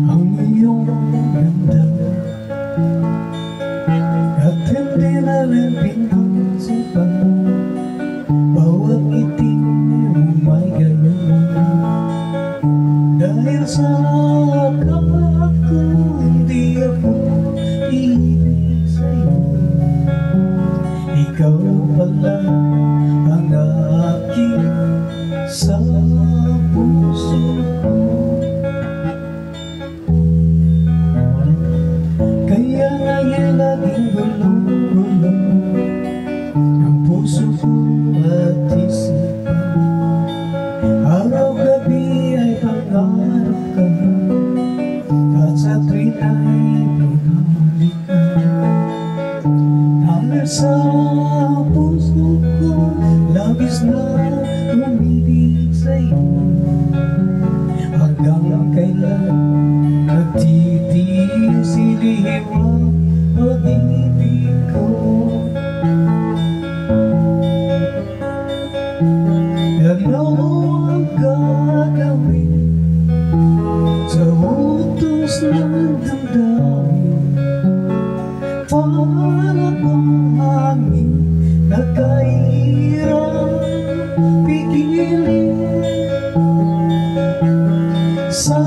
ang iyong ganda at hindi na rin pinagsipan bawat ngiti may ganyan dahil sa kapag ko hindi ako ibig sa'yo ikaw pala ang aking sa puso ko. Kaya ngayon laging gulong-gulong ang puso ko at isipan. Araw-gabi ay pangarap ka at sa tuwin ay binalik ka. Dahil sa puso ko labis na umibig sa'yo hanggang kailan nagtitiis silihim ang pag-ibig ko. Ano ang gagawin sa utos ng damdamin para bang hangin na kahirap pigilin sa